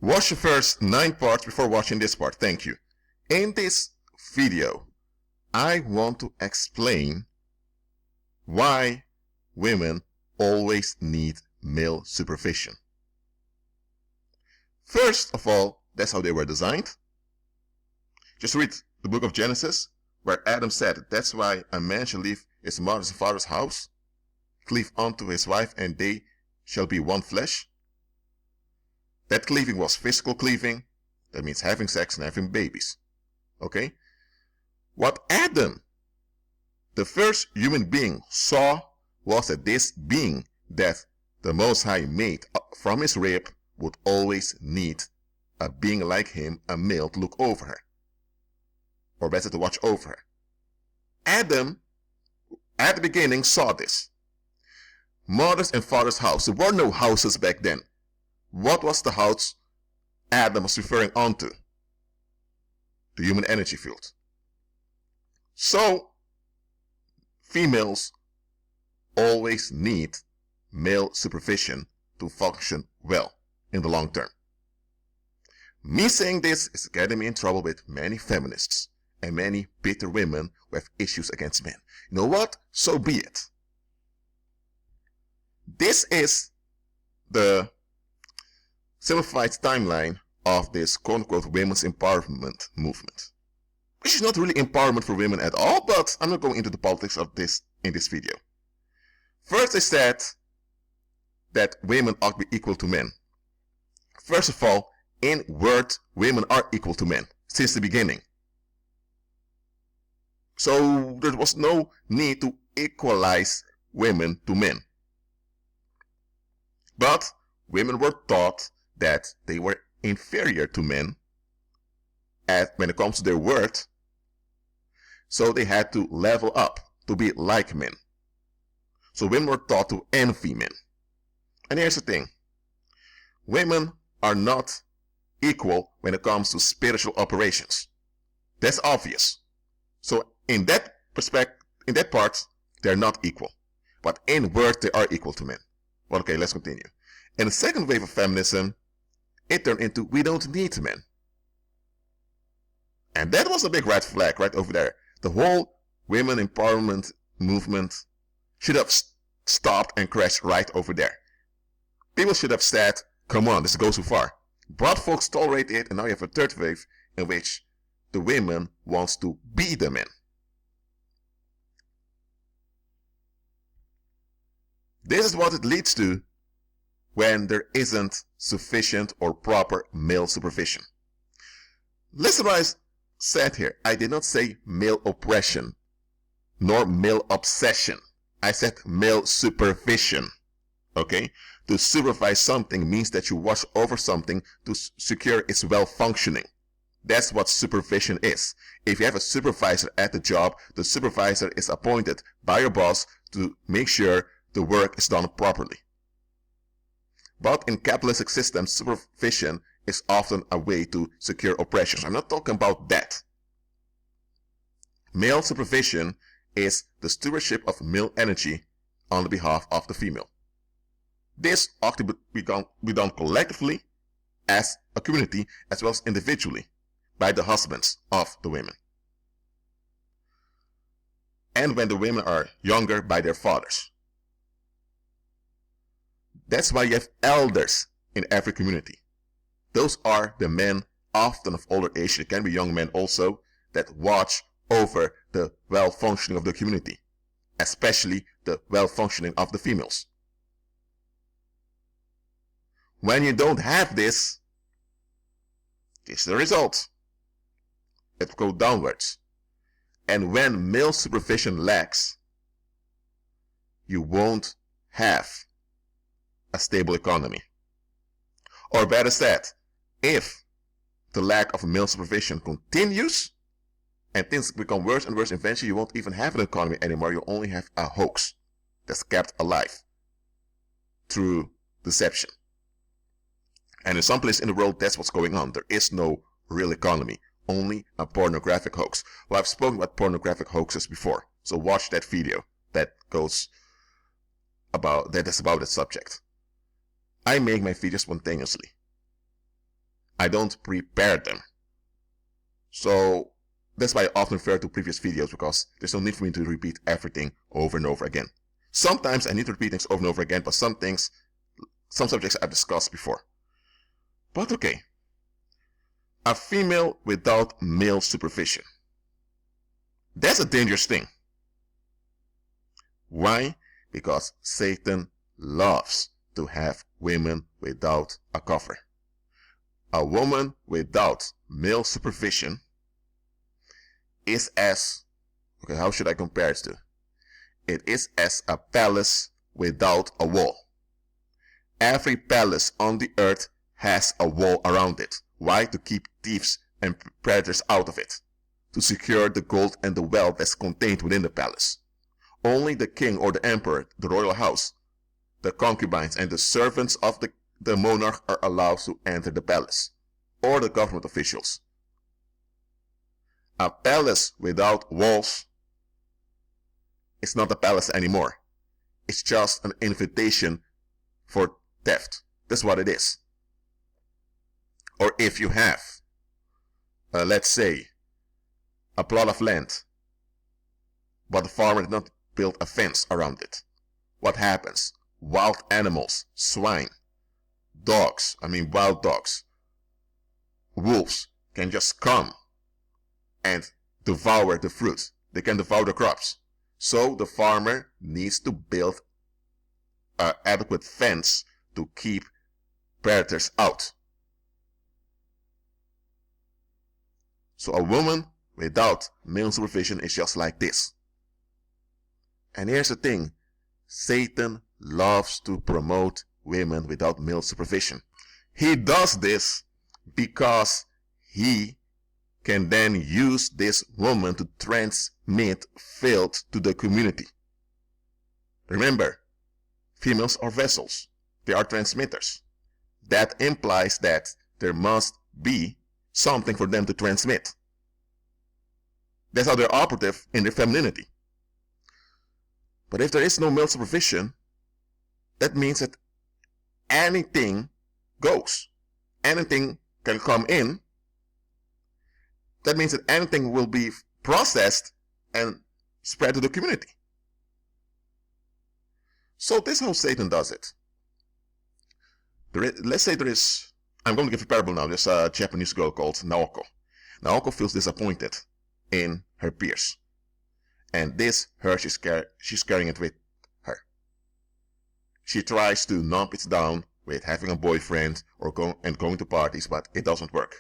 Watch the first 9 parts before watching this part. Thank you. In this video, I want to explain why women always need male supervision. First of all, that's how they were designed. Just read the book of Genesis, where Adam said, that's why a man shall leave his mother's and father's house, cleave unto his wife, and they shall be one flesh. That cleaving was physical cleaving. That means having sex and having babies. Okay? What Adam, the first human being, saw was that this being that the Most High made from his rib would always need a being like him, a male, to look over her. Or better, to watch over her. Adam, at the beginning, saw this. Mother's and father's house. There were no houses back then. What was the house Adam was referring onto? The human energy field. So, females always need male supervision to function well in the long term. Me saying this is getting me in trouble with many feminists and many bitter women who have issues against men. You know what? So be it. This is the simplified timeline of this quote-unquote women's empowerment movement, which is not really empowerment for women at all, but I'm not going into the politics of this in this video. First, they said that women ought to be equal to men. First of all, in word, women are equal to men since the beginning. So there was no need to equalize women to men. But women were taught that they were inferior to men when it comes to their worth, so they had to level up to be like men. So women were taught to envy men. And here's the thing. Women are not equal when it comes to spiritual operations. That's obvious. So in that part, they're not equal. But in worth, they are equal to men. Well, okay, let's continue. In the second wave of feminism, it turned into, we don't need men. And that was a big red flag right over there. The whole women empowerment movement should have stopped and crashed right over there. People should have said, come on, this goes too far. But folks tolerate it, and now you have a third wave in which the women wants to be the men. This is what it leads to when there isn't sufficient or proper male supervision. Listen what I said here. I did not say male oppression, nor male obsession. I said male supervision. Okay? To supervise something means that you watch over something to secure its well-functioning. That's what supervision is. If you have a supervisor at the job, the supervisor is appointed by your boss to make sure the work is done properly. But in capitalistic systems, supervision is often a way to secure oppression. I'm not talking about that. Male supervision is the stewardship of male energy on the behalf of the female. This ought to be done collectively as a community as well as individually by the husbands of the women. And when the women are younger, by their fathers. That's why you have elders in every community. Those are the men, often of older age, it can be young men also, that watch over the well-functioning of the community, especially the well-functioning of the females. When you don't have this, this is the result. It will go downwards. And when male supervision lacks, you won't have a stable economy. Or better said, if the lack of male supervision continues and things become worse and worse, eventually you won't even have an economy anymore. You only have a hoax that's kept alive through deception. And in some place in the world, that's what's going on. There is no real economy, only a pornographic hoax. Well, I've spoken about pornographic hoaxes before, so watch that video that is about that subject. I make my videos spontaneously. I don't prepare them. So that's why I often refer to previous videos, because there's no need for me to repeat everything over and over again. Sometimes I need to repeat things over and over again, but some subjects I've discussed before. But okay. A female without male supervision. That's a dangerous thing. Why? Because Satan loves to have women without a cover. A woman without male supervision is as, okay, how should I compare it to? It is as a palace without a wall. Every palace on the earth has a wall around it. Why? To keep thieves and predators out of it. To secure the gold and the wealth that's contained within the palace. Only the king or the emperor, the royal house, the concubines, and the servants of the monarch are allowed to enter the palace, or the government officials. A palace without walls is not a palace anymore. It's just an invitation for theft. That's what it is. Or if you have, let's say, a plot of land, but the farmer did not build a fence around it. What happens? Wild animals, swine, dogs, wild dogs, wolves can just come and devour the fruit. They can devour the crops. So the farmer needs to build an adequate fence to keep predators out. So a woman without male supervision is just like this. And here's the thing. Satan loves to promote women without male supervision. He does this because he can then use this woman to transmit filth to the community. Remember, females are vessels. They are transmitters. That implies that there must be something for them to transmit. That's how they're operative in their femininity. But if there is no male supervision, that means that anything goes. Anything can come in. That means that anything will be processed and spread to the community. So this is how Satan does it. Let's say there is, I'm going to give a parable now. There's a Japanese girl called Naoko. Naoko feels disappointed in her peers. And this hurt she's carrying it with her. She tries to numb it down with having a boyfriend or going to parties, but it doesn't work.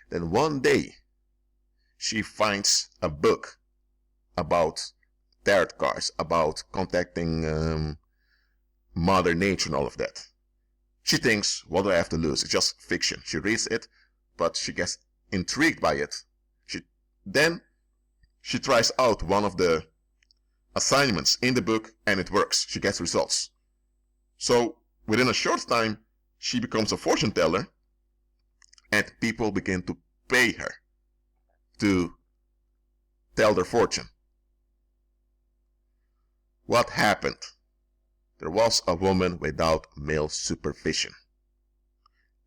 Then one day, she finds a book about tarot cards, about contacting Mother Nature and all of that. She thinks, what do I have to lose? It's just fiction. She reads it, but she gets intrigued by it. Then she tries out one of the assignments in the book and it works. She gets results. So within a short time, she becomes a fortune teller and people begin to pay her to tell their fortune. What happened? There was a woman without male supervision.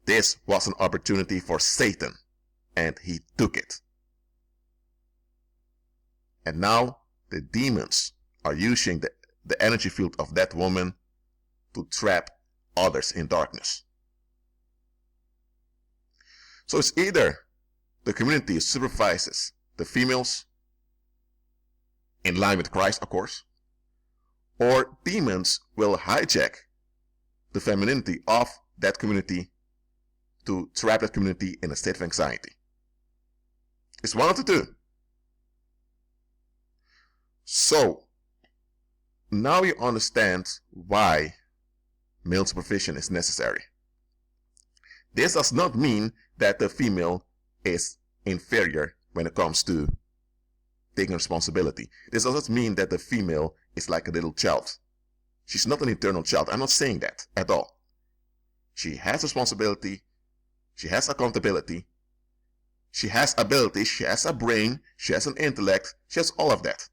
This was an opportunity for Satan and he took it. And now the demons are using the energy field of that woman to trap others in darkness. So it's either the community supervises the females in line with Christ, of course, or demons will hijack the femininity of that community to trap that community in a state of anxiety. It's one of the two. So, now you understand why male supervision is necessary. This does not mean that the female is inferior when it comes to taking responsibility. This doesn't mean that the female is like a little child. She's not an eternal child. I'm not saying that at all. She has responsibility. She has accountability. She has ability. She has a brain. She has an intellect. She has all of that.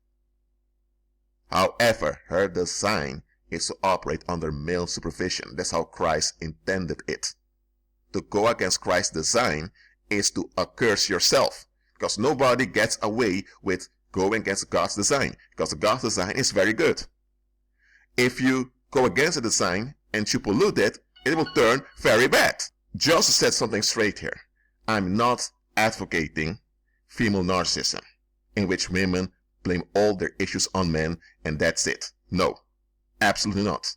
However, her design is to operate under male supervision. That's how Christ intended it. to go against Christ's design is to accurse yourself. Because nobody gets away with going against God's design. Because God's design is very good. If you go against the design and you pollute it, it will turn very bad. Just to set something straight here, I'm not advocating female narcissism, in which women blame all their issues on men and that's it. No, absolutely not.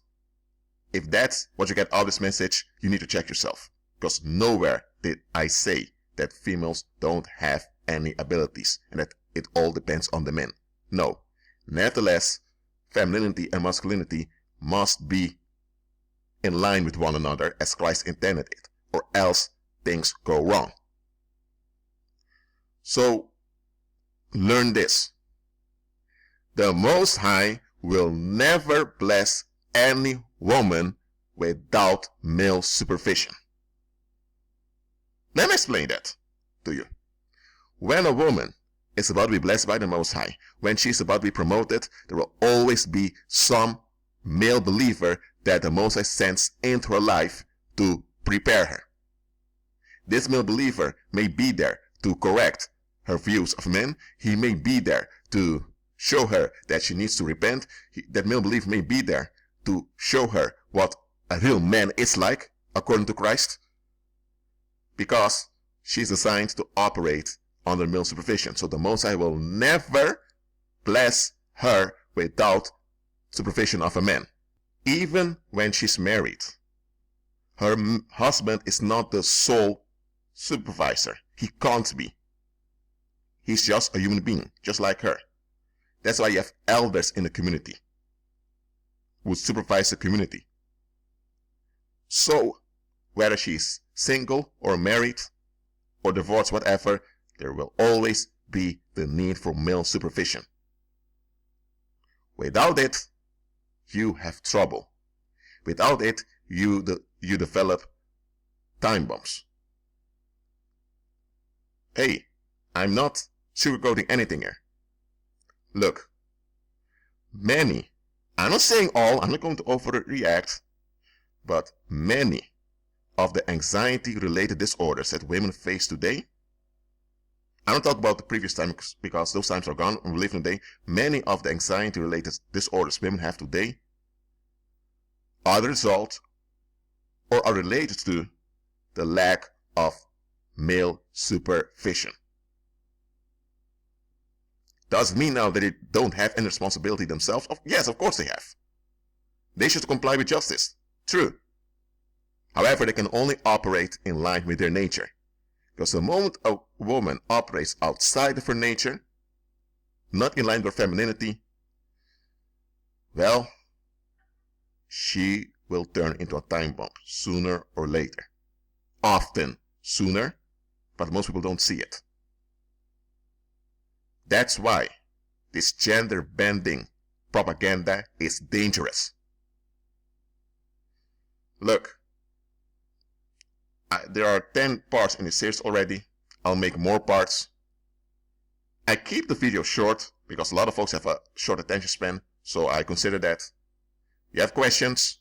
If that's what you get out of this message, you need to check yourself. Because nowhere did I say that females don't have any abilities and that it all depends on the men. No. Nevertheless, femininity and masculinity must be in line with one another as Christ intended it, or else things go wrong. So, learn this. The Most High will never bless any woman without male supervision. Let me explain that to you. When a woman is about to be blessed by the Most High, when she's about to be promoted, there will always be some male believer that the Most High sends into her life to prepare her. This male believer may be there to correct her views of men. He may be there to show her that she needs to repent. That male believer may be there to show her what a real man is like, according to Christ, because she's assigned to operate under male supervision. So the Most High will never bless her without supervision of a man. Even when she's married, her husband is not the sole supervisor. He can't be. He's just a human being, just like her. That's why you have elders in the community who supervise the community. So, whether she's single or married or divorced, whatever, there will always be the need for male supervision. Without it, you have trouble. Without it, you develop time bombs. Hey, I'm not sugarcoating anything here. Look, many, I'm not saying all, I'm not going to overreact, but many of the anxiety-related disorders that women face today, I don't talk about the previous times because those times are gone and we live in a day. Many of the anxiety-related disorders women have today are the result or are related to the lack of male supervision. Does it mean now that they don't have any responsibility themselves? Yes, of course they have. They should comply with justice. True. However, they can only operate in line with their nature. Because the moment a woman operates outside of her nature, not in line with her femininity, well, she will turn into a time bomb sooner or later. Often sooner, but most people don't see it. That's why this gender-bending propaganda is dangerous. Look, there are 10 parts in the series already. I'll make more parts. I keep the video short because a lot of folks have a short attention span, so I consider that. You have questions,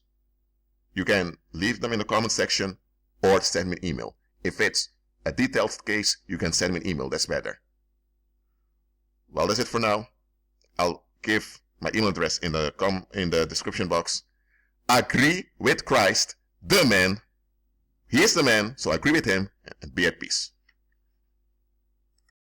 you can leave them in the comment section or send me an email. If it's a detailed case, you can send me an email, that's better. Well, that's it for now. I'll give my email address in the description box. Agree with Christ, the man. He is the man, so agree with him and be at peace.